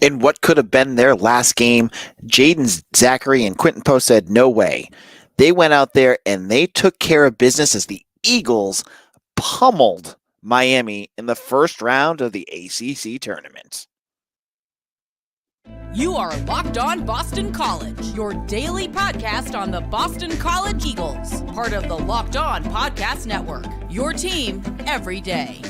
In what could have been their last game, Jaden Zachary and Quentin Post said, no way. They went out there and they took care of business as the Eagles pummeled Miami in the first round of the ACC tournament. You are Locked On Boston College, your daily podcast on the Boston College Eagles, part of the Locked On Podcast Network, your team every day.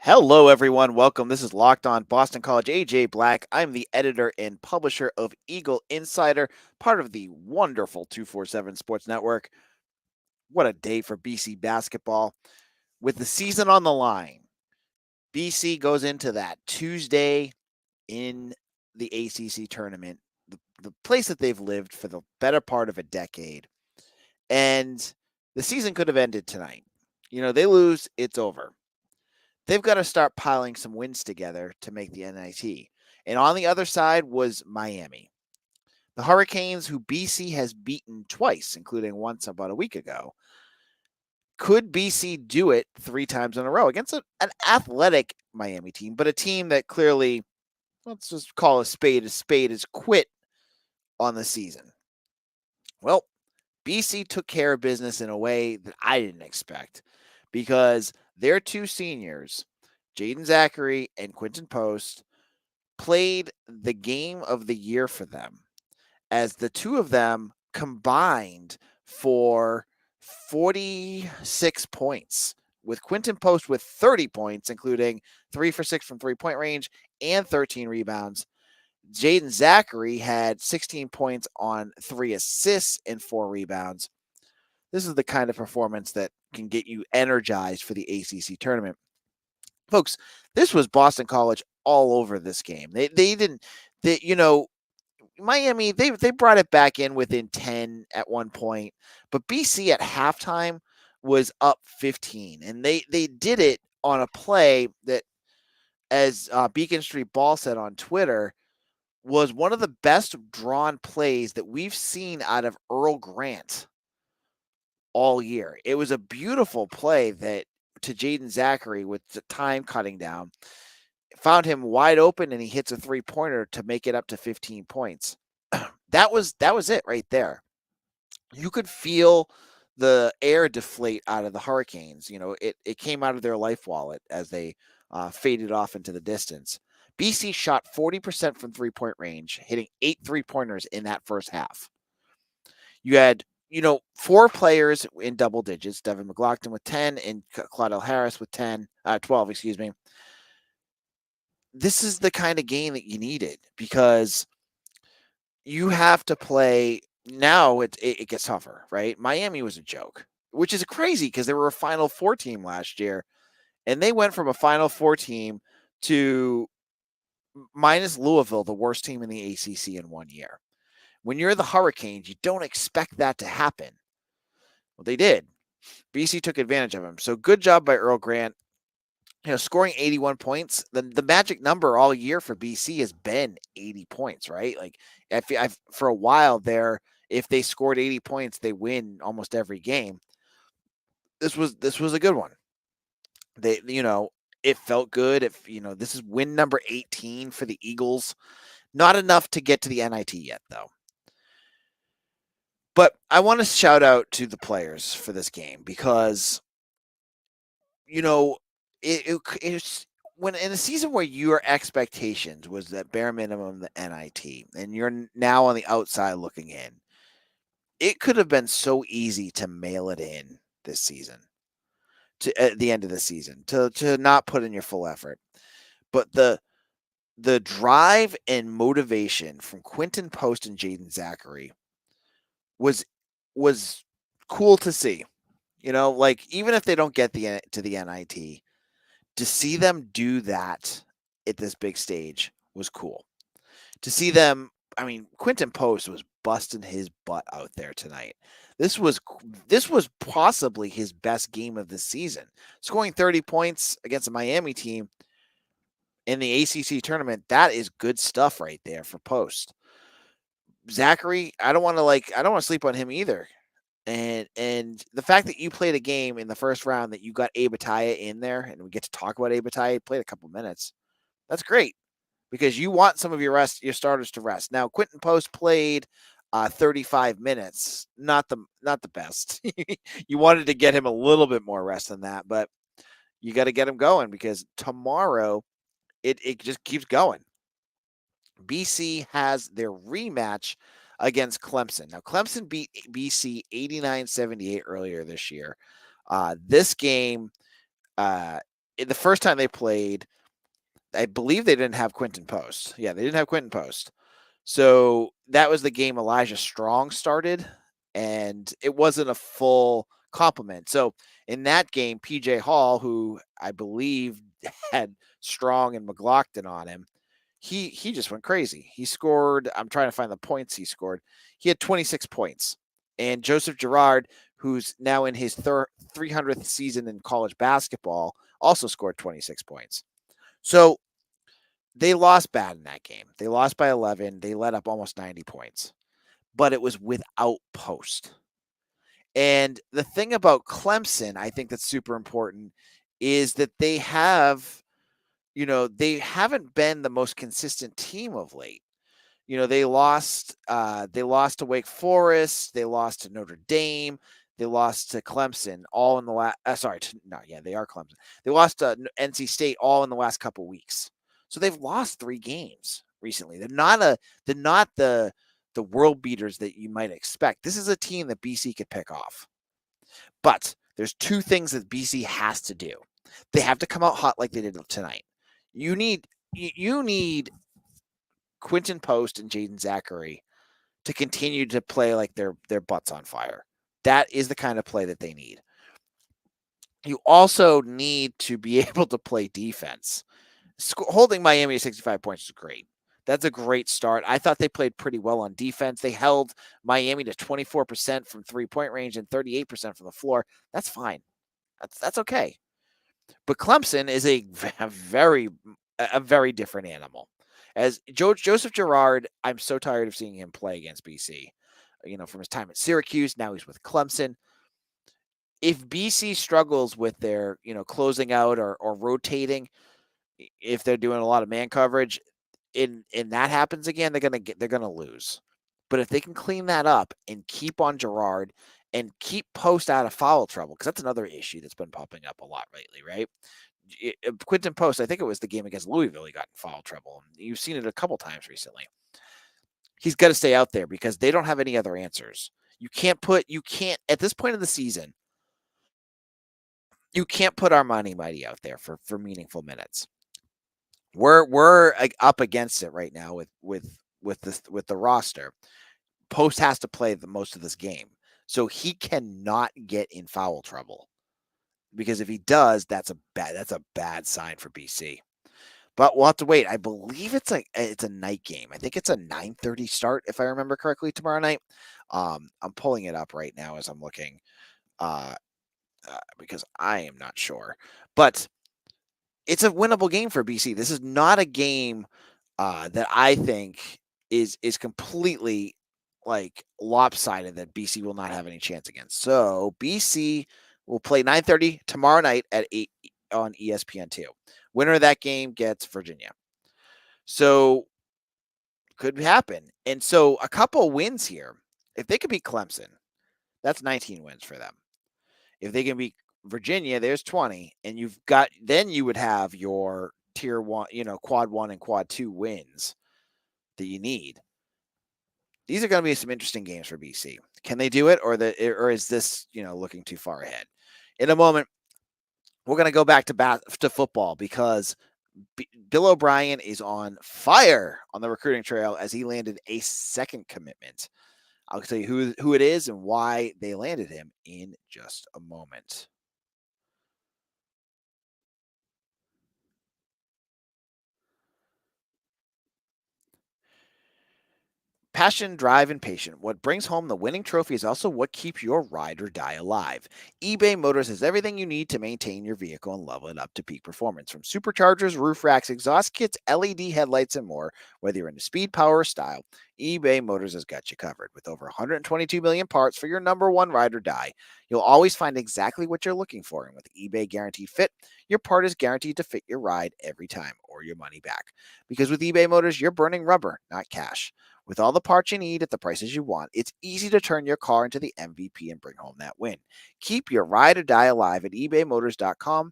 Hello, everyone. Welcome. This is Locked On Boston College. AJ Black. I'm the editor and publisher of Eagle Insider, part of the wonderful 247 Sports Network. What a day for BC basketball. With the season on the line, BC goes into that Tuesday in the ACC tournament, the place that they've lived for the better part of a decade. And the season could have ended tonight. You know, they lose, it's over. They've got to start piling some wins together to make the NIT. And on the other side was Miami. The Hurricanes, who BC has beaten twice, including once about a week ago. Could BC do it 3 times in a row against an athletic Miami team, but a team that clearly, let's just call a spade, is quit on the season? Well, BC took care of business in a way that I didn't expect, because their 2 seniors, Jaden Zachary and Quentin Post, played the game of the year for them, as the 2 of them combined for 46 points, with Quentin Post with 30 points, including 3 for 6 from three-point range and 13 rebounds. Jaden Zachary had 16 points on 3 assists and 4 rebounds. This is the kind of performance that can get you energized for the ACC tournament. Folks, this was Boston College all over this game. Miami, they brought it back in within 10 at one point, but BC at halftime was up 15, and they did it on a play that, as Beacon Street Ball said on Twitter, was one of the best drawn plays that we've seen out of Earl Grant all year. It was a beautiful play that, to Jaden Zachary, with the time cutting down, found him wide open, and he hits a 3-pointer to make it up to 15 points. That was it right there. You could feel the air deflate out of the Hurricanes. You know, it came out of their life wallet as they faded off into the distance. BC shot 40% from 3-point range, hitting 8 3-pointers in that first half. You had 4 players in double digits, Devin McLaughlin with 10 and Claudel Harris with 12, excuse me. This is the kind of game that you needed, because you have to play now. It gets tougher, right? Miami was a joke, which is crazy because they were a Final Four team last year, and they went from a Final Four team to, minus Louisville, the worst team in the ACC in 1 year. When you're the Hurricanes, you don't expect that to happen. Well, they did. BC took advantage of him. So good job by Earl Grant. Scoring 81 points. The magic number all year for BC has been 80 points, right? Like, for a while there, if they scored 80 points, they win almost every game. This was a good one. It felt good. This is win number 18 for the Eagles. Not enough to get to the NIT yet, though. But I want to shout out to the players for this game, because, it's when in a season where your expectations was that bare minimum the NIT, and you're now on the outside looking in, it could have been so easy to mail it in this season, at the end of the season, to not put in your full effort. But the drive and motivation from Quentin Post and Jaden Zachary was cool to see. Even if they don't get to the NIT, to see them do that at this big stage was cool. To see them, Quentin Post was busting his butt out there tonight. This was possibly his best game of the season, scoring 30 points against a Miami team. in the ACC tournament, that is good stuff right there for post. Zachary, I don't want to sleep on him either. And the fact that you played a game in the first round that you got Abataya in there, and we get to talk about Abataya, played a couple minutes. That's great because you want some of your starters to rest. Now, Quentin Post played 35 minutes, not the best. You wanted to get him a little bit more rest than that, but you got to get him going because tomorrow it just keeps going. BC has their rematch against Clemson. Now, Clemson beat BC 89-78 earlier this year. This game, the first time they played, I believe they didn't have Quentin Post. Yeah, they didn't have Quentin Post. So that was the game Elijah Strong started, and it wasn't a full complement. So in that game, PJ Hall, who I believe had Strong and McLaughlin on him, he just went crazy. He scored, I'm trying to find the points he scored. He had 26 points. And Joseph Girard, who's now in his 300th season in college basketball, also scored 26 points. So they lost bad in that game. They lost by 11. They let up almost 90 points. But it was without Post. And the thing about Clemson, I think that's super important, is that they have, they haven't been the most consistent team of late. They lost to Wake Forest, they lost to Notre Dame, they lost to Clemson all in the last they are Clemson. They lost to NC State all in the last couple weeks. So they've lost 3 games recently. They're not the world beaters that you might expect. This is a team that BC could pick off. But there's 2 things that BC has to do. They have to come out hot like they did tonight. You need Quentin Post and Jaden Zachary to continue to play like their butts on fire. That is the kind of play that they need. You also need to be able to play defense. Holding Miami to 65 points is great. That's a great start. I thought they played pretty well on defense. They held Miami to 24% from 3-point range and 38% from the floor. That's fine. That's okay. But Clemson is a very different animal. As Joseph Girard, I'm so tired of seeing him play against BC. From his time at Syracuse, now he's with Clemson. If BC struggles with their, closing out or rotating, if they're doing a lot of man coverage, and that happens again, they're gonna lose. But if they can clean that up and keep on Girard and keep Post out of foul trouble, because that's another issue that's been popping up a lot lately, right? Quentin Post, I think it was the game against Louisville, he got in foul trouble. You've seen it a couple times recently. He's got to stay out there because they don't have any other answers. You can't at this point of the season, you can't put Armani Mighty out there for meaningful minutes. We're up against it right now with the roster. Post has to play the most of this game, so he cannot get in foul trouble. Because if he does, that's a bad sign for BC. But we'll have to wait. I believe it's a night game. I think it's a 9:30 start, if I remember correctly, tomorrow night. I'm pulling it up right now as I'm looking, because I am not sure. But it's a winnable game for BC. This is not a game that I think is completely lopsided that BC will not have any chance against. So BC will play 9:30 tomorrow night at 8 on ESPN2. Winner of that game gets Virginia. So could happen. And so a couple wins here. If they could beat Clemson, that's 19 wins for them. If they can beat Virginia, there's 20. And then you would have your tier 1, quad 1 and quad 2 wins that you need. These are going to be some interesting games for BC. Can they do it, or is this, looking too far ahead? In a moment, we're going to go back to football because Bill O'Brien is on fire on the recruiting trail as he landed a second commitment. I'll tell you who it is and why they landed him in just a moment. Passion, drive, and patience. What brings home the winning trophy is also what keeps your ride or die alive. eBay Motors has everything you need to maintain your vehicle and level it up to peak performance. From superchargers, roof racks, exhaust kits, LED headlights, and more, whether you're into speed, power, or style, eBay Motors has got you covered. With over 122 million parts for your number one ride or die, you'll always find exactly what you're looking for. And with eBay Guaranteed Fit, your part is guaranteed to fit your ride every time or your money back. Because with eBay Motors, you're burning rubber, not cash. With all the parts you need at the prices you want, it's easy to turn your car into the MVP and bring home that win. Keep your ride or die alive at ebaymotors.com.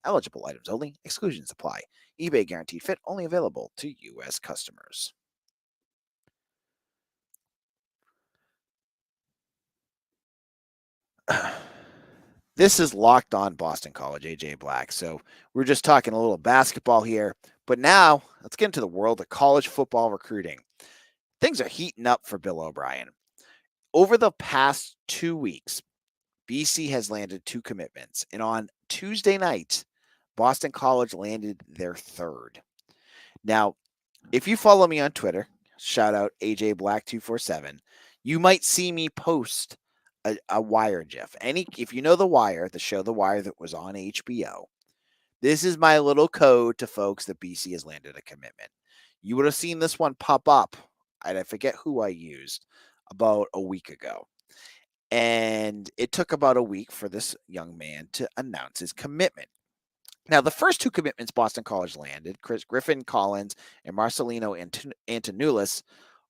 Eligible items only. Exclusions apply. eBay Guaranteed Fit only available to U.S. customers. This is Locked On Boston College, AJ Black. So we're just talking a little basketball here. But now let's get into the world of college football recruiting. Things are heating up for Bill O'Brien. Over the past 2 weeks, BC has landed 2 commitments. And on Tuesday night, Boston College landed their 3rd. Now, if you follow me on Twitter, shout out AJ Black 247, you might see me post a Wire GIF. If you know The Wire, the show The Wire that was on HBO, this is my little code to folks that BC has landed a commitment. You would have seen this one pop up, and I forget who I used, about a week ago. And it took about a week for this young man to announce his commitment. Now, the first 2 commitments Boston College landed, Chris Griffin Collins and Marcelino Antonoulis,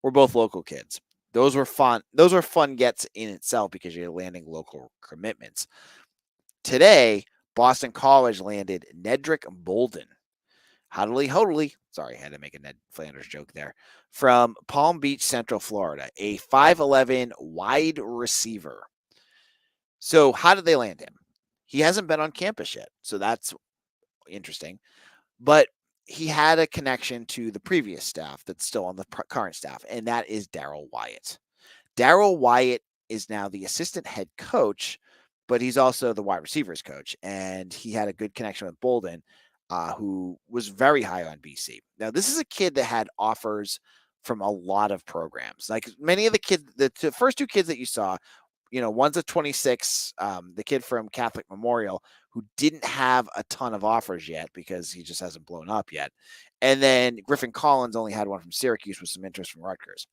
were both local kids. Those were fun. Those are fun gets in itself because you're landing local commitments. Today, Boston College landed Nedrick Boldin. Hodley. Sorry, I had to make a Ned Flanders joke there. From Palm Beach, Central Florida, a 5'11" wide receiver. So how did they land him? He hasn't been on campus yet, so that's interesting. But he had a connection to the previous staff that's still on the current staff, and that is Darrell Wyatt. Darrell Wyatt is now the assistant head coach, but he's also the wide receivers coach, and he had a good connection with Boldin, who was very high on BC. Now, this is a kid that had offers from a lot of programs. Like many of the kids, the first 2 kids that you saw, one's a 26, the kid from Catholic Memorial, who didn't have a ton of offers yet because he just hasn't blown up yet. And then Griffin Collins only had one from Syracuse with some interest from Rutgers.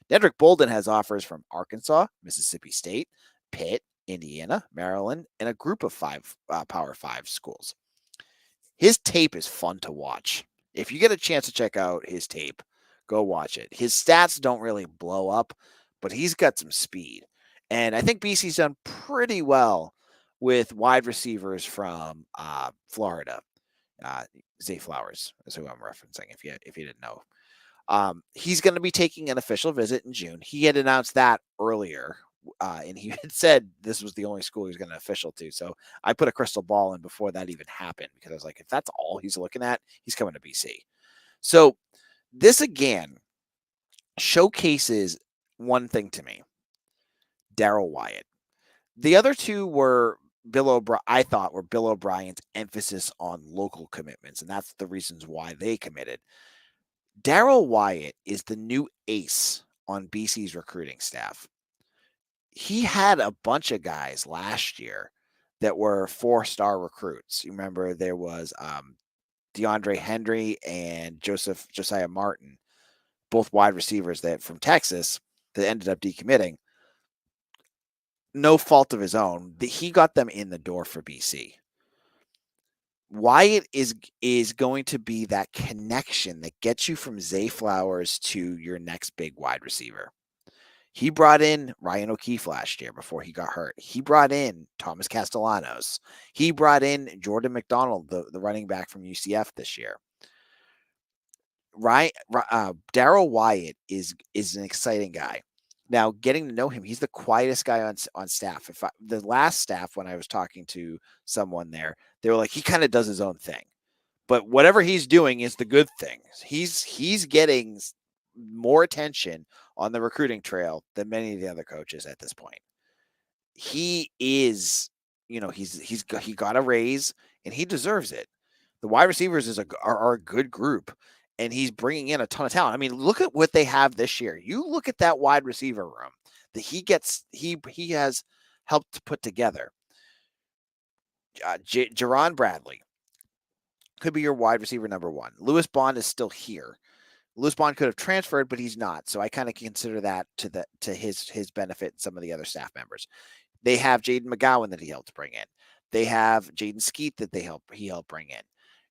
Nedrick Boldin has offers from Arkansas, Mississippi State, Pitt, Indiana, Maryland, and a group of 5 Power 5 schools. His tape is fun to watch. If you get a chance to check out his tape, go watch it. His stats don't really blow up, but he's got some speed. And I think BC's done pretty well with wide receivers from Florida. Zay Flowers is who I'm referencing, if you didn't know. He's going to be taking an official visit in June. He had announced that earlier, and he had said this was the only school he was going to official to. So I put a crystal ball in before that even happened because I was like, if that's all he's looking at, he's coming to BC. So this again showcases one thing to me. Darrell Wyatt. The other 2 were I thought were Bill O'Brien's emphasis on local commitments, and that's the reasons why they committed. Darrell Wyatt is the new ace on BC's recruiting staff. He had a bunch of guys last year that were 4-star recruits. You remember there was DeAndre Henry and Josiah Martin, both wide receivers that from Texas that ended up decommitting. No fault of his own. He got them in the door for BC. Wyatt is going to be that connection that gets you from Zay Flowers to your next big wide receiver. He brought in Ryan O'Keefe last year before he got hurt. He brought in Thomas Castellanos. He brought in Jordan McDonald, the running back from UCF this year. Darrell Wyatt is an exciting guy. Now, getting to know him, he's the quietest guy on staff. The last staff, when I was talking to someone there, they were like, he kind of does his own thing. But whatever he's doing is the good thing. He's getting more attention on the recruiting trail than many of the other coaches at this point. He is, he got a raise and he deserves it. The wide receivers are a good group. and he's bringing in a ton of talent. I mean, look at what they have this year. You look at that wide receiver room that he has helped to put together. Jerron Bradley could be your wide receiver number one. Lewis Bond is still here. Lewis Bond could have transferred, but he's not. So I kind of consider that to his benefit and some of the other staff members. They have Jaden McGowan that he helped bring in. They have Jaden Skeet that he helped bring in.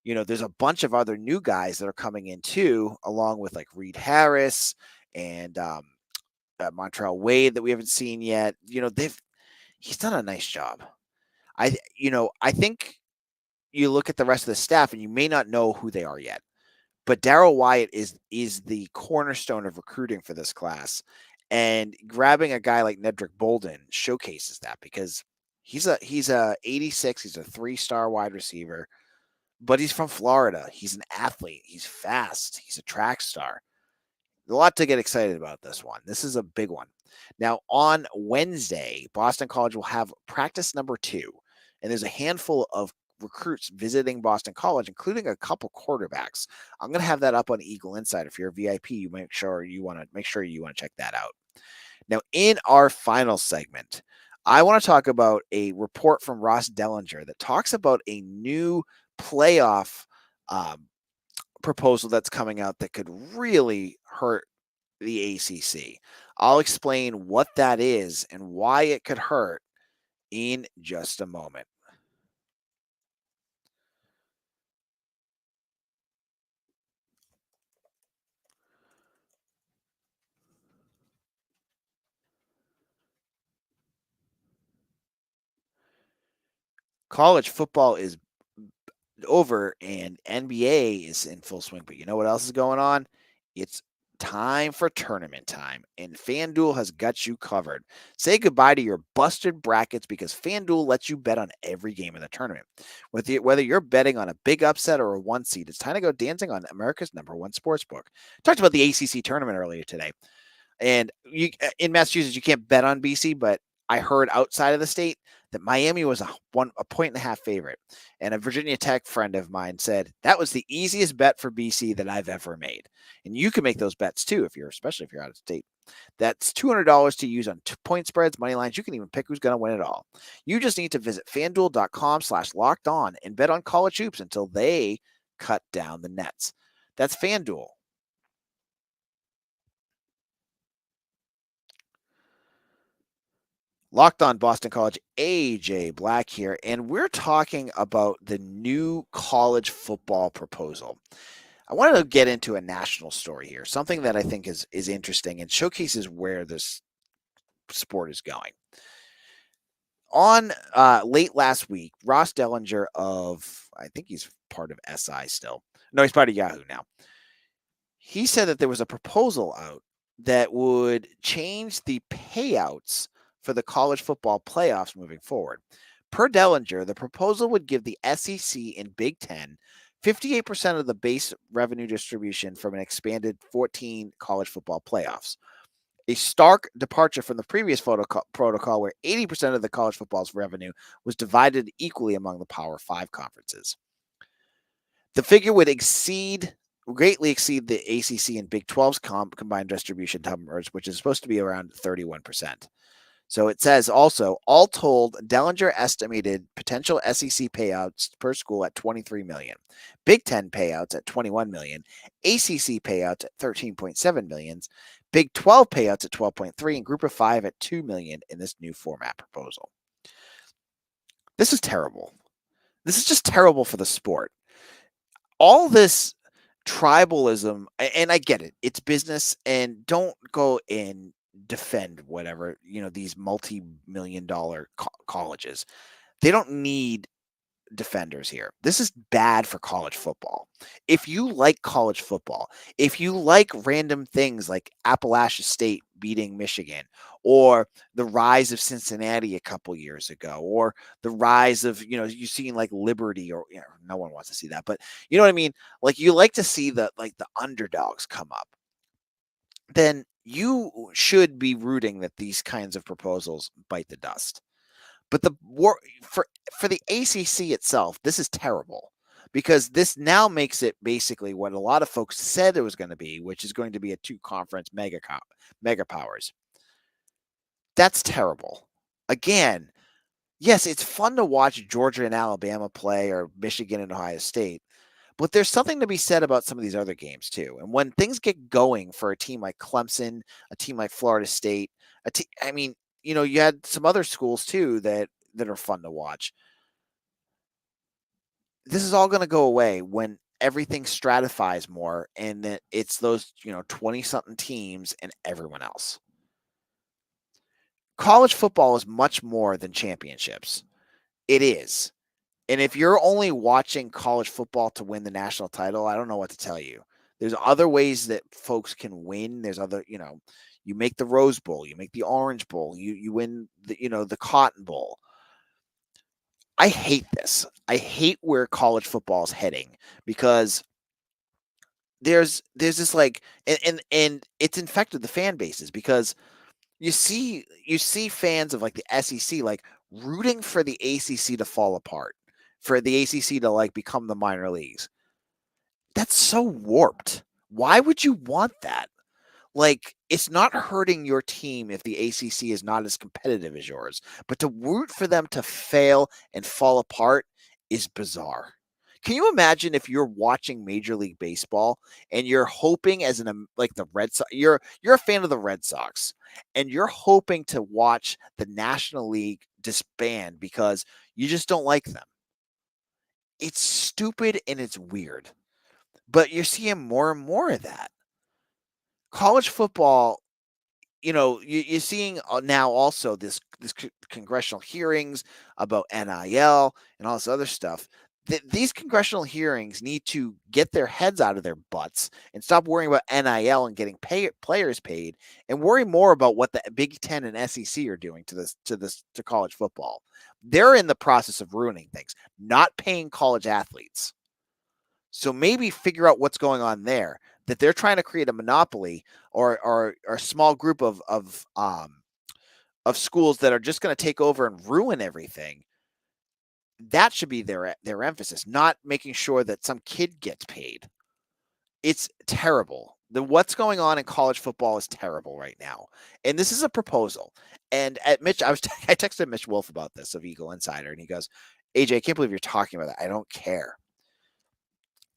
You know, there's a bunch of other new guys that are coming in too, along with like Reed Harris and Montreal Wade that we haven't seen yet. You know, he's done a nice job. I think you look at the rest of the staff and you may not know who they are yet. But Darryl Wyatt is the cornerstone of recruiting for this class. And grabbing a guy like Nedrick Boldin showcases that, because he's a 86, he's a 3-star wide receiver, but he's from Florida. He's an athlete. He's fast. He's a track star. A lot to get excited about this one. This is a big one. Now, on Wednesday, Boston College will have practice number 2, and there's a handful of recruits visiting Boston College, including a couple quarterbacks. I'm going to have that up on Eagle Insider. If you're a VIP, you make sure you want to check that out. Now, in our final segment, I want to talk about a report from Ross Dellinger that talks about a new playoff proposal that's coming out that could really hurt the ACC. I'll explain what that is and why it could hurt in just a moment. College football is over and NBA is in full swing, but you know what else is going on? It's time for tournament time, and FanDuel has got you covered. Say goodbye to your busted brackets, because FanDuel lets you bet on every game in the tournament. Whether you're betting on a big upset or a 1 seed, it's time to go dancing on America's #1 sportsbook. Talked about the ACC tournament earlier today, and in Massachusetts you can't bet on BC, but I heard outside of the state that Miami was a 1.5 favorite. And a Virginia Tech friend of mine said that was the easiest bet for BC that I've ever made. And you can make those bets too, especially if you're out of state. That's $200 to use on point spreads, money lines. You can even pick who's going to win it all. You just need to visit FanDuel.com/lockedon and bet on college hoops until they cut down the nets. That's FanDuel. Locked On Boston College, AJ Black here, and we're talking about the new college football proposal. I wanted to get into a national story here, something that I think is interesting and showcases where this sport is going. On late last week, Ross Dellinger I think he's part of SI still. No, he's part of Yahoo now. He said that there was a proposal out that would change the payouts for the college football playoffs moving forward. Per Dellinger, the proposal would give the SEC and Big Ten 58% of the base revenue distribution from an expanded 14 college football playoffs. A stark departure from the previous protocol where 80% of the college football's revenue was divided equally among the Power 5 conferences. The figure would greatly exceed the ACC and Big 12's combined distribution numbers, which is supposed to be around 31%. So it says also, all told, Dellinger estimated potential SEC payouts per school at $23 million, Big Ten payouts at $21 million, ACC payouts at $13.7 million, Big 12 payouts at $12.3 million, and Group of 5 at $2 million in this new format proposal. This is terrible. This is just terrible for the sport. All this tribalism, and I get it, it's business, and don't go and defend whatever, these multi-million-dollar colleges. They don't need defenders here. This is bad for college football. If you like college football, if you like random things like Appalachia State beating Michigan, or the rise of Cincinnati a couple years ago, or the rise of, you seen like Liberty, or no one wants to see that, but you know what I mean? Like, you like to see the underdogs come up. Then you should be rooting that these kinds of proposals bite the dust. But for the ACC itself, this is terrible, because this now makes it basically what a lot of folks said it was going to be, which is going to be a 2-conference mega powers. That's terrible. Again, yes, it's fun to watch Georgia and Alabama play, or Michigan and Ohio State, but there's something to be said about some of these other games too. And when things get going for a team like Clemson, a team like Florida State, you had some other schools too that are fun to watch. This is all going to go away when everything stratifies more, and that it's those 20-something teams and everyone else. College football is much more than championships. It is. And if you're only watching college football to win the national title, I don't know what to tell you. There's other ways that folks can win. There's other, you make the Rose Bowl, you make the Orange Bowl, you win the Cotton Bowl. I hate this. I hate where college football is heading, because there's this and it's infected the fan bases, because you see fans of like the SEC like rooting for the ACC to fall apart, for the ACC to like become the minor leagues. That's so warped. Why would you want that? Like, it's not hurting your team if the ACC is not as competitive as yours, but to root for them to fail and fall apart is bizarre. Can you imagine if you're watching Major League Baseball and you're hoping as like the Red Sox, you're a fan of the Red Sox, and you're hoping to watch the National League disband because you just don't like them? It's stupid and it's weird, but you're seeing more and more of that. College football, you're seeing now also this congressional hearings about NIL and all this other stuff. These congressional hearings need to get their heads out of their butts and stop worrying about NIL and getting players paid, and worry more about what the Big Ten and SEC are doing to college football. They're in the process of ruining things, not paying college athletes. So maybe figure out what's going on there, that they're trying to create a monopoly or a small group of schools that are just going to take over and ruin everything. That should be their emphasis, not making sure that some kid gets paid. It's terrible. What's going on in college football is terrible right now. And this is a proposal. And at Mitch, I texted Mitch Wolf about this of Eagle Insider, and he goes, AJ, I can't believe you're talking about that. I don't care.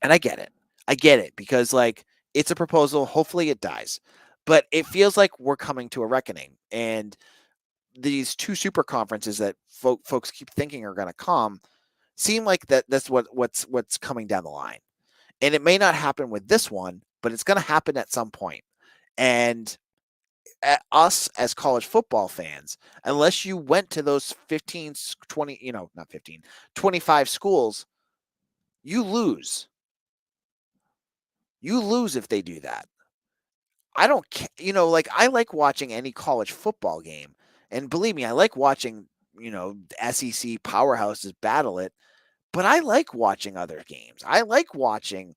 And I get it because like it's a proposal. Hopefully it dies, but it feels like we're coming to a reckoning, and these 2 super conferences that folks keep thinking are going to come seem like that's what's coming down the line. And it may not happen with this one, but it's going to happen at some point. And us as college football fans, unless you went to those 15, 20, not 15, 25 schools, you lose. You lose if they do that. I don't care. I like watching any college football game. And believe me, I like watching, SEC powerhouses battle it. But I like watching other games. I like watching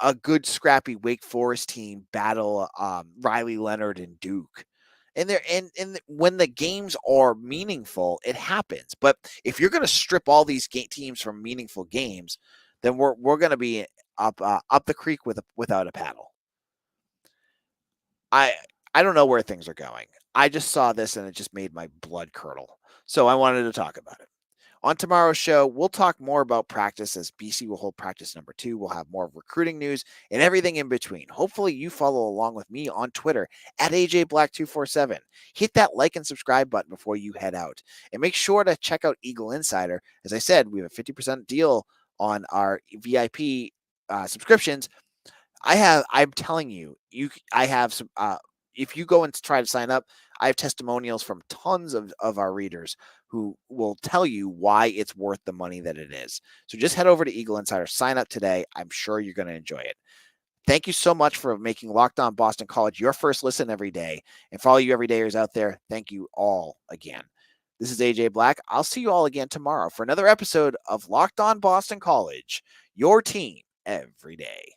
a good, scrappy Wake Forest team battle Riley Leonard and Duke. And when the games are meaningful, it happens. But if you're going to strip all these teams from meaningful games, then we're going to be up the creek without a paddle. I don't know where things are going. I just saw this and it just made my blood curdle. So I wanted to talk about it. On tomorrow's show, we'll talk more about practice, as BC will hold practice number 2. We'll have more recruiting news and everything in between. Hopefully you follow along with me on Twitter at AJBlack247. Hit that like and subscribe button before you head out. And make sure to check out Eagle Insider. As I said, we have a 50% deal on our VIP subscriptions. I'm telling you, I have some, if you go and try to sign up, I have testimonials from tons of our readers who will tell you why it's worth the money that it is. So just head over to Eagle Insider, sign up today. I'm sure you're going to enjoy it. Thank you so much for making Locked On Boston College your first listen every day. And for all you everydayers out there, thank you all again. This is AJ Black. I'll see you all again tomorrow for another episode of Locked On Boston College, your team every day.